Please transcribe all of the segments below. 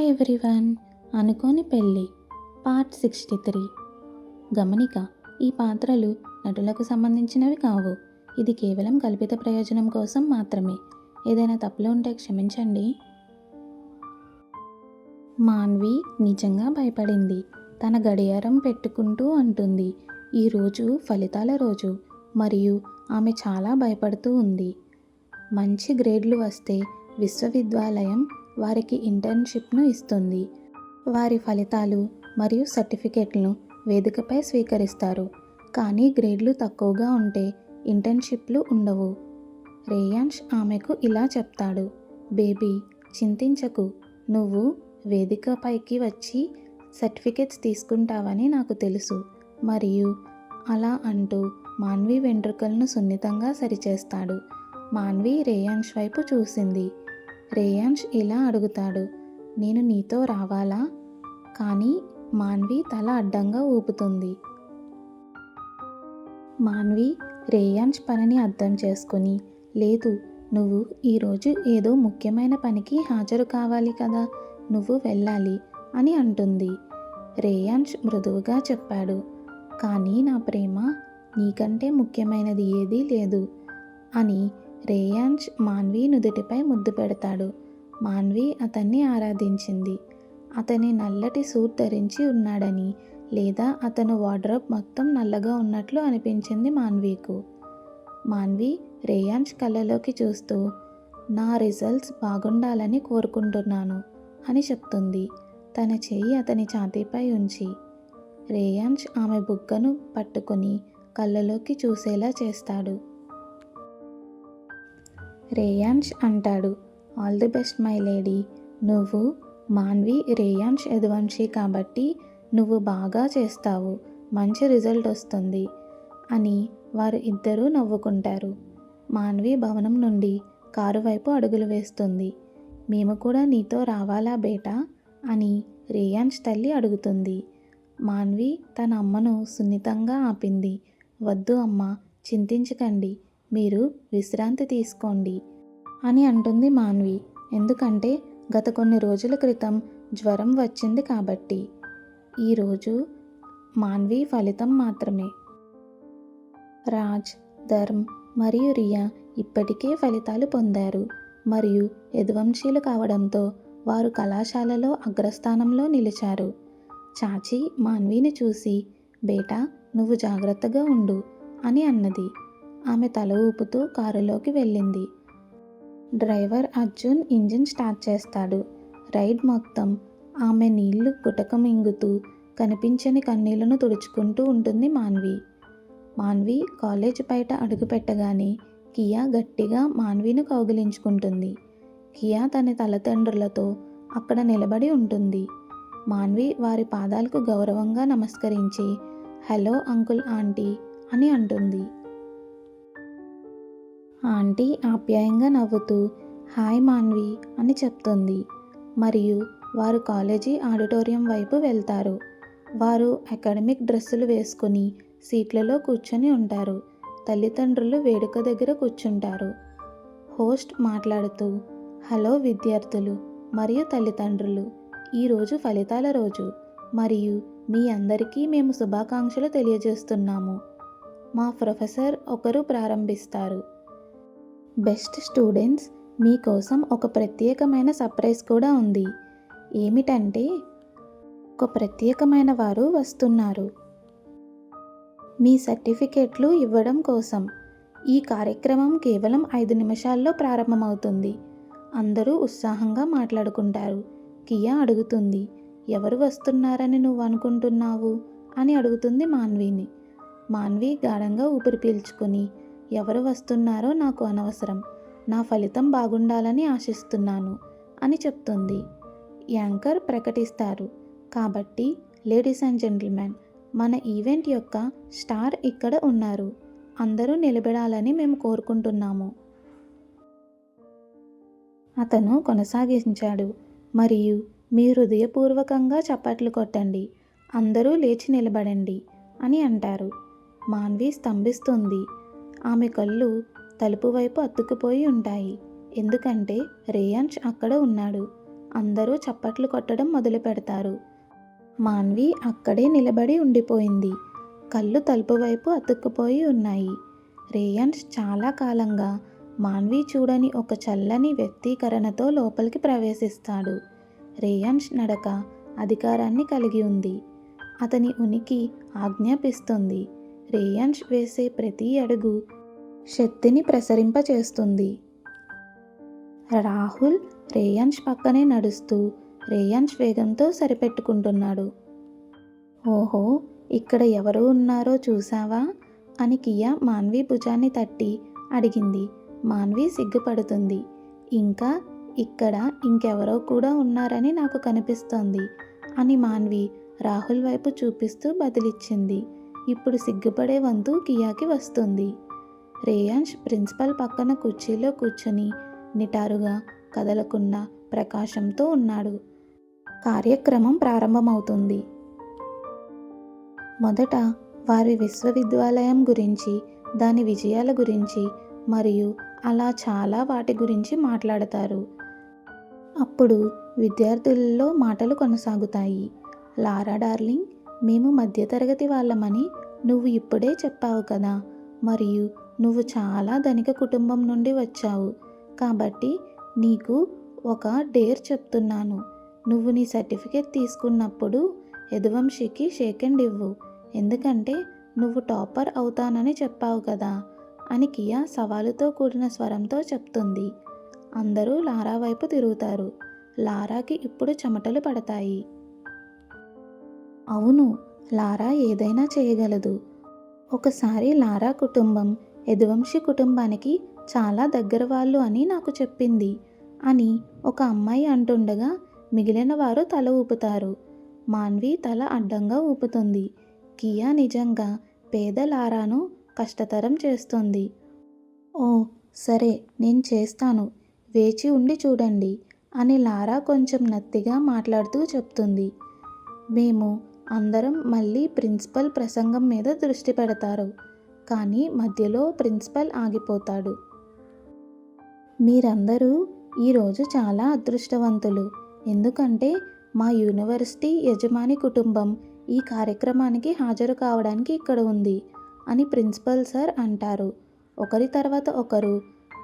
Hi everyone. అనుకోని పెళ్ళి part 63. గమనిక: ఈ పాత్రలు నటులకు సంబంధించినవి కావు. ఇది కేవలం కల్పిత ప్రయోజనం కోసం మాత్రమే. ఏదైనా తప్పులు ఉంటే క్షమించండి. మాన్వి నిజంగా భయపడింది. తన గడియారం పెట్టుకుంటూ అంటుంది, ఈరోజు ఫలితాల రోజు మరియు ఆమె చాలా భయపడుతూ ఉంది. మంచి గ్రేడ్లు వస్తే విశ్వవిద్యాలయం వారికి ఇంటర్న్షిప్ను ఇస్తుంది. వారి ఫలితాలు మరియు సర్టిఫికెట్లను వేదికపై స్వీకరిస్తారు. కానీ గ్రేడ్లు తక్కువగా ఉంటే ఇంటర్న్షిప్లు ఉండవు. రేయాన్ష్ ఆమెకు ఇలా చెప్తాడు, బేబీ చింతించకు, నువ్వు వేదికపైకి వచ్చి సర్టిఫికెట్స్ తీసుకుంటావని నాకు తెలుసు. మరియు అలా అంటూ మాన్వి వెంట్రుకలను సున్నితంగా సరిచేస్తాడు. మాన్వి రేయాన్ష్ వైపు చూసింది. రేయాన్ష్ ఇలా అడుగుతాడు, నేను నీతో రావాలా? కానీ మాన్వి తల అడ్డంగా ఊపుతుంది. మాన్వి రేయాన్ష్ పనిని అర్థం చేసుకుని, లేదు, నువ్వు ఈరోజు ఏదో ముఖ్యమైన పనికి హాజరు కావాలి కదా, నువ్వు వెళ్ళాలి అని అంటుంది. రేయాన్ష్ మృదువుగా చెప్పాడు, కానీ నా ప్రేమ, నీకంటే ముఖ్యమైనది ఏదీ లేదు అని రేయాన్ష్ మాన్వి నుదుటిపై ముద్దు పెడతాడు. మాన్వి అతన్ని ఆరాధించింది. అతని నల్లటి సూట్ ధరించి ఉన్నాడని, లేదా అతను వార్డ్రోబ్ మొత్తం నల్లగా ఉన్నట్లు అనిపించింది మాన్వికు. మాన్వి రేయాన్ష్ కళ్ళలోకి చూస్తూ, నా రిజల్ట్స్ బాగుండాలని కోరుకుంటున్నాను అని చెప్తుంది, తన చెయ్యి అతని ఛాతీపై ఉంచి. రేయాన్ష్ ఆమె బుగ్గను పట్టుకుని కళ్ళలోకి చూసేలా చేస్తాడు. రేయాన్ష్ అంటాడు, all the best my lady. నువ్వు మాన్వి రేయాన్ష్ యదువంశీ కాబట్టి నువ్వు బాగా చేస్తావు, మంచి రిజల్ట్ వస్తుంది అని వారు ఇద్దరూ నవ్వుకుంటారు. మాన్వి భవనం నుండి కారు వైపు అడుగులు వేస్తుంది. మేము కూడా నీతో రావాలా బేటా అని రేయాన్ష్ తల్లి అడుగుతుంది. మాన్వి తన అమ్మను సున్నితంగా ఆపింది. వద్దు అమ్మా, చింతించకండి, మీరు విశ్రాంతి తీసుకోండి అని అంటుంది మాన్వి. ఎందుకంటే గత కొన్ని రోజుల క్రితం జ్వరం వచ్చింది కాబట్టి. ఈరోజు మాన్వి ఫలితం మాత్రమే. రాజ్, ధర్మ్ మరియు రియా ఇప్పటికే ఫలితాలు పొందారు మరియు యదువంశీలు కావడంతో వారు కళాశాలలో అగ్రస్థానంలో నిలిచారు. చాచి మాన్విని చూసి, బేటా నువ్వు జాగ్రత్తగా ఉండు అని అన్నది. ఆమె తల ఊపుతూ కారులోకి వెళ్ళింది. డ్రైవర్ అర్జున్ ఇంజిన్ స్టార్ట్ చేస్తాడు. రైడ్ మొత్తం ఆమె నీళ్లు గుటక మింగుతూ కనిపించని కన్నీళ్లను తుడుచుకుంటూ ఉంటుంది మాన్వి. మాన్వి కాలేజ్ బయట అడుగుపెట్టగానే కియా గట్టిగా మాన్విను కౌగిలించుకుంటుంది. కియా తన తల్లిదండ్రులతో అక్కడ నిలబడి ఉంటుంది. మాన్వి వారి పాదాలకు గౌరవంగా నమస్కరించి, హలో అంకుల్, ఆంటీ అని అంటుంది. ఆంటీ ఆప్యాయంగా నవ్వుతూ, హాయ్ మాన్వి అని చెప్తుంది. మరియు వారు కాలేజీ ఆడిటోరియం వైపు వెళ్తారు. వారు అకాడమిక్ డ్రెస్సులు వేసుకుని సీట్లలో కూర్చొని ఉంటారు. తల్లిదండ్రులు వేడుక దగ్గర కూర్చుంటారు. హోస్ట్ మాట్లాడుతూ, హలో విద్యార్థులు మరియు తల్లిదండ్రులు, ఈరోజు ఫలితాల రోజు మరియు మీ అందరికీ మేము శుభాకాంక్షలు తెలియజేస్తున్నాము. మా ప్రొఫెసర్ ఒకరు ప్రారంభిస్తారు. బెస్ట్ స్టూడెంట్స్, మీకోసం ఒక ప్రత్యేకమైన సర్ప్రైజ్ కూడా ఉంది. ఏమిటంటే ఒక ప్రత్యేకమైన వారు వస్తున్నారు మీ సర్టిఫికెట్లు ఇవ్వడం కోసం. ఈ కార్యక్రమం కేవలం 5 నిమిషాల్లో ప్రారంభమవుతుంది. అందరూ ఉత్సాహంగా మాట్లాడుకుంటారు. కియా అడుగుతుంది, ఎవరు వస్తున్నారని నువ్వు అనుకుంటున్నావు అని అడుగుతుంది మాన్విని. మాన్వి గాఢంగా ఊపిరి పీల్చుకొని, ఎవరు వస్తున్నారో నాకు అనవసరం, నా ఫలితం బాగుండాలని ఆశిస్తున్నాను అని చెప్తుంది. యాంకర్ ప్రకటిస్తారు, కాబట్టి లేడీస్ అండ్ జెంటిల్మెన్, మన ఈవెంట్ యొక్క స్టార్ ఇక్కడ ఉన్నారు, అందరూ నిలబడాలని మేము కోరుకుంటున్నాము. అతను కొనసాగించాడు, మరియు మీ హృదయపూర్వకంగా చప్పట్లు కొట్టండి, అందరూ లేచి నిలబడండి అని అంటారు. మాన్వి స్తంభిస్తుంది. ఆమె కళ్ళు తలుపు వైపు అతుక్కుపోయి ఉంటాయి. ఎందుకంటే రేయాన్ష్ అక్కడ ఉన్నాడు. అందరూ చప్పట్లు కొట్టడం మొదలు పెడతారు. మాన్వి అక్కడే నిలబడి ఉండిపోయింది. కళ్ళు తలుపు వైపు అతుక్కుపోయి ఉన్నాయి. రేయాన్స్ చాలా కాలంగా మాన్వి చూడని ఒక చల్లని వ్యక్తీకరణతో లోపలికి ప్రవేశిస్తాడు. రేయాన్స్ నడక అధికారాన్ని కలిగి ఉంది. అతని ఉనికి ఆజ్ఞాపిస్తుంది. రేయాన్స్ వేసే ప్రతి అడుగు శక్తిని ప్రసరింపచేస్తుంది. రాహుల్ రేయాన్స్ పక్కనే నడుస్తూ రేయాన్స్ వేగంతో సరిపెట్టుకుంటున్నాడు. ఓహో, ఇక్కడ ఎవరు ఉన్నారో చూసావా అని కియా మాన్వి భుజాన్ని తట్టి అడిగింది. మాన్వి సిగ్గుపడుతుంది. ఇంకా ఇక్కడ ఇంకెవరో కూడా ఉన్నారని నాకు కనిపిస్తోంది అని మాన్వి రాహుల్ వైపు చూపిస్తూ బదిలిచ్చింది. ఇప్పుడు సిగ్గుపడే వంతు కియాకి వస్తుంది. రేయాన్స్ ప్రిన్సిపల్ పక్కన కుర్చీలో కూర్చుని నిటారుగా కదలకుండా ప్రకాశంతో ఉన్నాడు. కార్యక్రమం ప్రారంభమవుతుంది. మొదట వారి విశ్వవిద్యాలయం గురించి, దాని విజయాల గురించి మరియు అలా చాలా వాటి గురించి మాట్లాడతారు. అప్పుడు విద్యార్థులలో మాటలు కొనసాగుతాయి. లారా డార్లింగ్, మేము మధ్యతరగతి వాళ్ళమని నువ్వు ఇప్పుడే చెప్పావు కదా, మరియు నువ్వు చాలా ధనిక కుటుంబం నుండి వచ్చావు కాబట్టి నీకు ఒక డేర్ చెప్తున్నాను. నువ్వు నీ సర్టిఫికేట్ తీసుకున్నప్పుడు యదువంశీకి షేక్ హ్యాండ్ ఇవ్వు, ఎందుకంటే నువ్వు టాపర్ అవుతానని చెప్పావు కదా అని కియా సవాలుతో కూడిన స్వరంతో చెప్తుంది. అందరూ లారా వైపు తిరుగుతారు. లారాకి ఇప్పుడు చెమటలు పడతాయి. అవును, లారా ఏదైనా చేయగలదు. ఒకసారి లారా కుటుంబం యదువంశీ కుటుంబానికి చాలా దగ్గర వాళ్ళు అని నాకు చెప్పింది అని ఒక అమ్మాయి అంటుండగా మిగిలిన వారు తల ఊపుతారు. మాన్వి తల అడ్డంగా ఊపుతుంది. కియా నిజంగా పేద లారాను కష్టతరం చేస్తుంది. ఓ సరే, నేను చేస్తాను, వేచి ఉండి చూడండి అని లారా కొంచెం నత్తిగా మాట్లాడుతూ చెప్తుంది. మేము అందరం మళ్ళీ ప్రిన్సిపల్ ప్రసంగం మీద దృష్టి పెడతారు. కానీ మధ్యలో ప్రిన్సిపల్ ఆగిపోతాడు. మీరందరూ ఈరోజు చాలా అదృష్టవంతులు, ఎందుకంటే మా యూనివర్సిటీ యజమాని కుటుంబం ఈ కార్యక్రమానికి హాజరు కావడానికి ఇక్కడ ఉంది అని ప్రిన్సిపల్ సార్ అంటారు. ఒకరి తర్వాత ఒకరు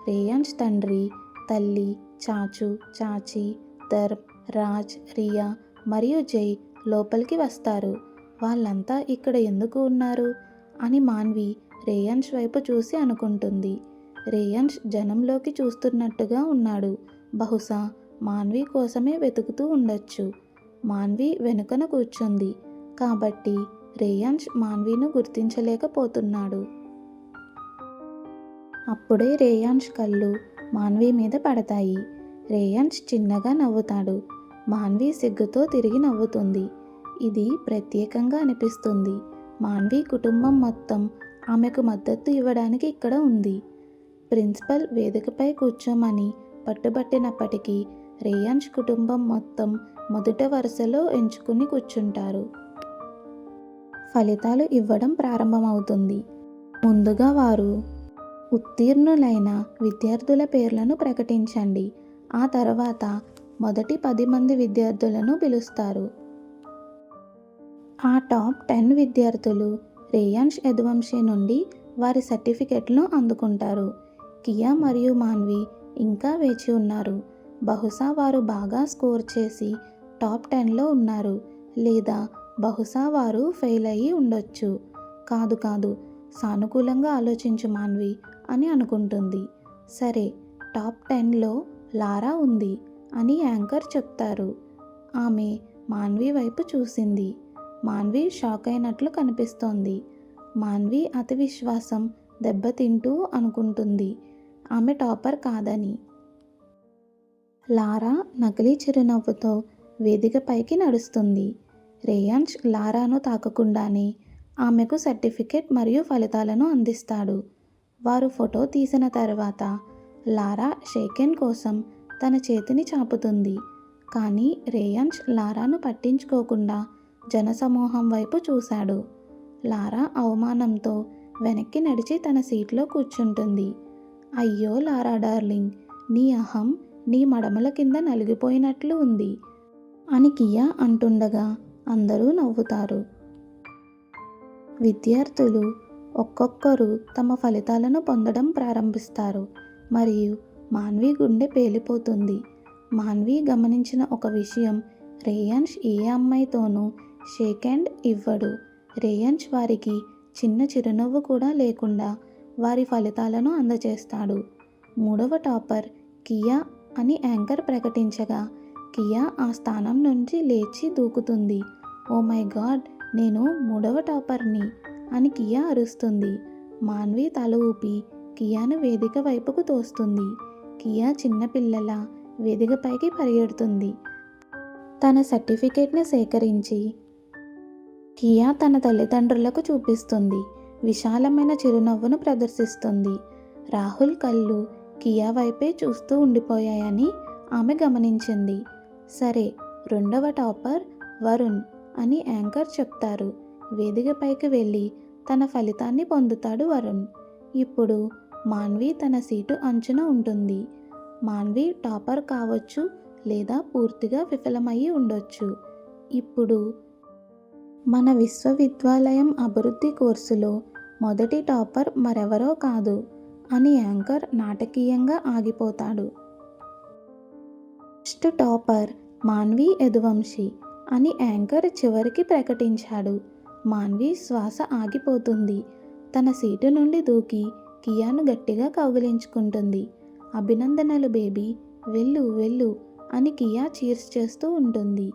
రేయాన్స్ తండ్రి, తల్లి, చాచు, చాచి, ధర్మ్, రాజ్, రియా మరియు జై లోపలికి వస్తారు. వాళ్ళంతా ఇక్కడ ఎందుకు ఉన్నారు అని మాన్వి రేయాన్స్ వైపు చూసి అనుకుంటుంది. రేయాన్స్ జనంలోకి చూస్తున్నట్టుగా ఉన్నాడు. బహుశా మాన్వి కోసమే వెతుకుతూ ఉండొచ్చు. మాన్వి వెనుకన కూర్చుంది కాబట్టి రేయాన్స్ మాన్విను గుర్తించలేకపోతున్నాడు. అప్పుడే రేయాన్స్ కళ్ళు మాన్వి మీద పడతాయి. రేయాన్స్ చిన్నగా నవ్వుతాడు. మాన్వి సిగ్గుతో తిరిగి నవ్వుతుంది. ఇది ప్రత్యేకంగా అనిపిస్తుంది. మాన్వి కుటుంబం మొత్తం ఆమెకు మద్దతు ఇవ్వడానికి ఇక్కడ ఉంది. ప్రిన్సిపల్ వేదికపై కూర్చోమని పట్టుబట్టినప్పటికీ రేయాన్స్ కుటుంబం మొత్తం మొదటి వరుసలో ఎంచుకుని కూర్చుంటారు. ఫలితాలు ఇవ్వడం ప్రారంభమవుతుంది. ముందుగా వారు ఉత్తీర్ణులైన విద్యార్థుల పేర్లను ప్రకటించండి. ఆ తర్వాత మొదటి 10 మంది విద్యార్థులను పిలుస్తారు. ఆ టాప్ 10 విద్యార్థులు రేయాన్స్ యదువంశీ నుండి వారి సర్టిఫికెట్లను అందుకుంటారు. కియా మరియు మాన్వి ఇంకా వేచి ఉన్నారు. బహుశా వారు బాగా స్కోర్ చేసి టాప్ 10లో ఉన్నారు, లేదా బహుశా వారు ఫెయిల్ అయ్యి ఉండొచ్చు. కాదు కాదు, సానుకూలంగా ఆలోచించు మాన్వి అని అనుకుంటుంది. సరే, టాప్ 10లో లారా ఉంది అని యాంకర్ చెప్తారు. ఆమె మాన్వి వైపు చూసింది. మాన్వి షాక్ అయినట్లు కనిపిస్తోంది. మాన్వి అతి విశ్వాసం దెబ్బతింటూ అనుకుంటుంది ఆమె టాపర్ కాదని. లారా నకిలీ చిరునవ్వుతో వేదికపైకి నడుస్తుంది. రేయాన్స్ లారాను తాకకుండానే ఆమెకు సర్టిఫికెట్ మరియు ఫలితాలను అందిస్తాడు. వారు ఫోటో తీసిన తర్వాత లారా షేక్ హ్యాండ్ కోసం తన చేతిని చాపుతుంది. కానీ రేయాన్స్ లారాను పట్టించుకోకుండా జనసమూహం వైపు చూశాడు. లారా అవమానంతో వెనక్కి నడిచి తన సీట్లో కూర్చుంటుంది. అయ్యో లారా డార్లింగ్, నీ అహం నీ మడమల కింద నలిగిపోయినట్లు ఉంది అని కియా అంటుండగా అందరూ నవ్వుతారు. విద్యార్థులు ఒక్కొక్కరు తమ ఫలితాలను పొందడం ప్రారంభిస్తారు మరియు మాన్వి గుండె పేలిపోతుంది. మాన్వి గమనించిన ఒక విషయం, రేయాన్ష్ ఏ అమ్మాయితోనూ షేక్ హ్యాండ్ ఇవ్వడు. రేయాన్ష్ వారికి చిన్న చిరునవ్వు కూడా లేకుండా వారి ఫలితాలను అందజేస్తాడు. 3వ టాపర్ కియా అని యాంకర్ ప్రకటించగా కియా ఆ స్థానం నుంచి లేచి దూకుతుంది. ఓ మై గాడ్, నేను 3వ టాపర్ని అని కియా అరుస్తుంది. మాన్వి తల ఊపి కియాను వేదిక వైపుకు తోస్తుంది. కియా చిన్నపిల్లల వేదికపైకి పరిగెడుతుంది. తన సర్టిఫికేట్ని సేకరించి కియా తన తల్లిదండ్రులకు చూపిస్తుంది. విశాలమైన చిరునవ్వును ప్రదర్శిస్తుంది. రాహుల్ కళ్ళు కియా వైపే చూస్తూ ఉండిపోయాయని ఆమె గమనించింది. సరే, 2వ టాపర్ వరుణ్ అని యాంకర్ చెప్తారు. వేదికపైకి వెళ్ళి తన ఫలితాన్ని పొందుతాడు వరుణ్. ఇప్పుడు మాన్వి తన సీటు అంచున ఉంటుంది. మాన్వి టాపర్ కావచ్చు లేదా పూర్తిగా విఫలమయ్యి ఉండొచ్చు. ఇప్పుడు మన విశ్వవిద్యాలయం అభివృద్ధి కోర్సులో మొదటి టాపర్ మరెవరో కాదు అని anchor నాటకీయంగా ఆగిపోతాడు. First topper Manvi Yaduvanshi అని యాంకర్ చివరికి ప్రకటించాడు. మాన్వి శ్వాస ఆగిపోతుంది. తన సీటు నుండి దూకి కియాను గట్టిగా కౌగిలించుకుంటుంది. అభినందనలు బేబీ, వెళ్ళు వెళ్ళు అని కియా చీర్స్ చేస్తూ ఉంటుంది.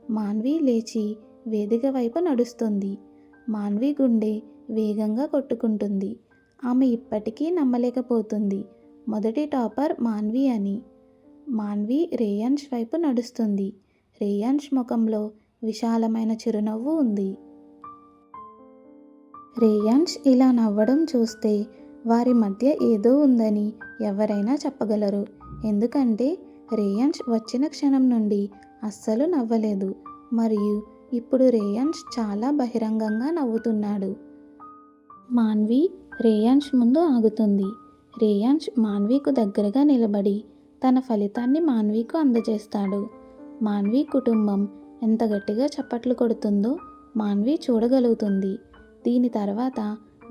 మాన్వి లేచి వేదిక వైపు నడుస్తుంది. మాన్వి గుండె వేగంగా కొట్టుకుంటుంది. ఆమె ఇప్పటికీ నమ్మలేకపోతుంది మొదటి టాపర్ మాన్వి అని. మాన్వి రేయాన్ష్ వైపు నడుస్తుంది. రేయాన్ష్ ముఖంలో విశాలమైన చిరునవ్వు ఉంది. రేయాన్ష్ ఇలా నవ్వడం చూస్తే వారి మధ్య ఏదో ఉందని ఎవరైనా చెప్పగలరు. ఎందుకంటే రేయాన్ష్ వచ్చిన క్షణం నుండి అస్సలు నవ్వలేదు మరియు ఇప్పుడు రేయాన్ష్ చాలా బహిరంగంగా నవ్వుతున్నాడు. మాన్వి రేయాన్ష్ ముందు ఆగుతుంది. రేయాన్ష్ మాన్వికు దగ్గరగా నిలబడి తన ఫలితాన్ని మాన్వికు అందజేస్తాడు. మాన్వి కుటుంబం ఎంత గట్టిగా చప్పట్లు కొడుతుందో మాన్వి చూడగలుగుతుంది. దీని తర్వాత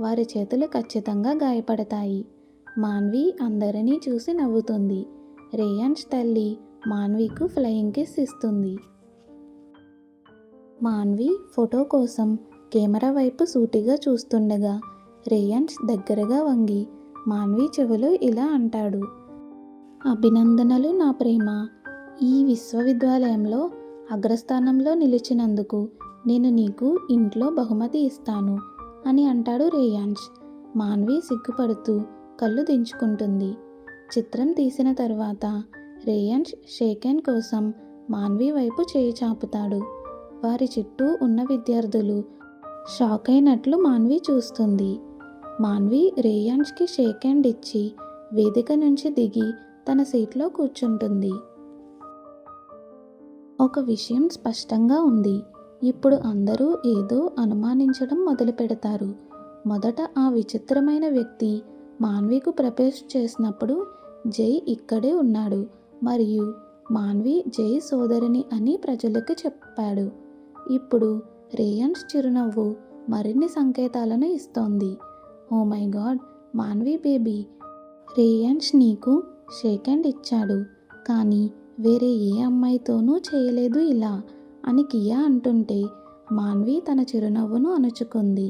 వారి చేతులు ఖచ్చితంగా గాయపడతాయి. మాన్వి అందరినీ చూసి నవ్వుతుంది. రేయాన్ష్ తల్లి మాన్వికు ఫ్లయింగ్ కిస్ ఇస్తుంది. మాన్వి ఫోటో కోసం కెమెరా వైపు సూటిగా చూస్తుండగా రేయాన్ష్ దగ్గరగా వంగి మాన్వి చెవిలో ఇలా అంటాడు, అభినందనలు నా ప్రేమ. ఈ విశ్వవిద్యాలయంలో అగ్రస్థానంలో నిలిచినందుకు నేను నీకు ఇంట్లో బహుమతి ఇస్తాను అని అంటాడు రేయాన్ష్. మాన్వి సిగ్గుపడుతూ కళ్ళు దించుకుంటుంది. చిత్రం తీసిన తర్వాత రేయాన్ష్ షేక్ హ్యాండ్ కోసం మాన్వి వైపు చేయి చాపుతాడు. వారి చుట్టూ ఉన్న విద్యార్థులు షాక్ అయినట్లు మాన్వి చూస్తుంది. మాన్వి రేయాన్ష్కి షేక్ హ్యాండ్ ఇచ్చి వేదిక నుంచి దిగి తన సీట్లో కూర్చుంటుంది. ఒక విషయం స్పష్టంగా ఉంది. ఇప్పుడు అందరూ ఏదో అనుమానించడం మొదలు పెడతారు. మొదట ఆ విచిత్రమైన వ్యక్తి మాన్వికు ప్రపోజ్ చేసినప్పుడు జై ఇక్కడే ఉన్నాడు మరియు మాన్వి జై సోదరిని అని ప్రజలకు చెప్పాడు. ఇప్పుడు రేయాన్ష్ చిరునవ్వు మరిన్ని సంకేతాలను ఇస్తోంది. Oh my God, Manvi baby, Reyansh నీకు షేక్ హ్యాండ్ ఇచ్చాడు కానీ వేరే ఏ అమ్మాయితోనూ చేయలేదు ఇలా అని కియా అంటుంటే మాన్వి తన చిరునవ్వును అణుచుకుంది.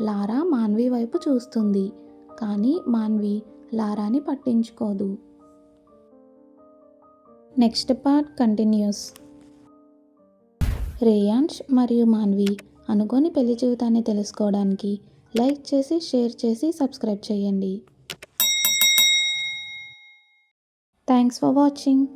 లారా మాన్వి వైపు చూస్తుంది కానీ మాన్వి లారాని పట్టించుకోదు. Next part continuous. రేయాన్ష్ మరియు మాన్వి అనుకోని పెళ్లి జీవితాన్ని తెలుసుకోవడానికి లైక్ చేసి, షేర్ చేసి, సబ్స్క్రైబ్ చేయండి. Thanks for watching.